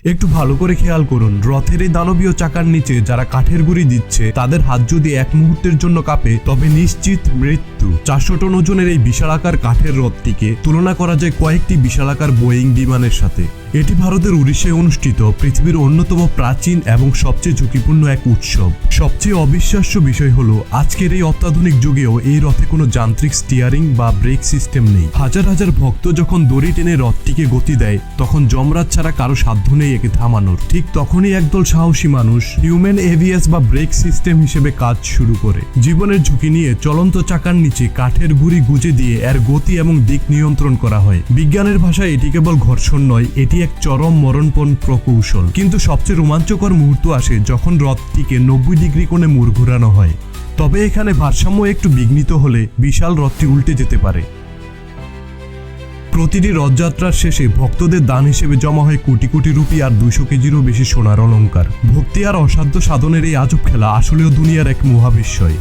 একটু ভালো করে খেয়াল করুন, রথের এই দানবীয় চাকার নিচে যারা কাঠের গুঁড়ি দিচ্ছে তাদের হাত যদি এক মুহূর্তের জন্য কাঁপে তবে নিশ্চিত মৃত্যু। 400 টন ওজনের এই বিশালাকার কাঠের রথটিকে তুলনা করা যায় কয়েকটি বিশালাকার বোয়িং বিমানের সাথে। এটি ভারতের উড়িষ্যায় অনুষ্ঠিত পৃথিবীর অন্যতম প্রাচীন এবং সবচেয়ে ঝুঁকিপূর্ণ এক উৎসব। সবচেয়ে অবিশ্বাস্য বিষয় হলো আজকের এই অত্যাধুনিক যুগেও এই রথে কোনো যান্ত্রিক স্টিয়ারিং বা ব্রেক সিস্টেম নেই। হাজার হাজার ভক্ত যখন দড়ি টেনে রথটিকে গতি দেয় তখন যমরাজ ছাড়া কারো সাধ্য নেই একে থামানোর। ঠিক তখনই একদল সাহসী মানুষ হিউম্যান এভিএস বা ব্রেক সিস্টেম হিসেবে কাজ শুরু করে। জীবনের ঝুঁকি নিয়ে চলন্ত চাকার নিচে কাঠের গুঁড়ি গুজে দিয়ে এর গতি এবং দিক নিয়ন্ত্রণ করা হয়। বিজ্ঞানের ভাষায় এটি কেবল ঘর্ষণ নয়, এটি এক চরম মরণপণ প্রকৌশল। কিন্তু সবচেয়ে রোমাঞ্চকর মুহূর্ত আসে যখন রথটিকে 90 ডিগ্রি কোণে মোড় ঘোরানো হয়। তবে এখানে ভারসাম্য একটু বিঘ্নিত হলে বিশাল রথটি উল্টে যেতে পারে। প্রতিটি রথযাত্রার শেষে ভক্তদের দান হিসেবে জমা হয় কোটি কোটি রুপি আর 200 কেজিরও বেশি সোনার অলংকার। ভক্তি আর অসাধ্য সাধনের এই আজব খেলা আসলেও দুনিয়ার এক মহাবিস্ময়।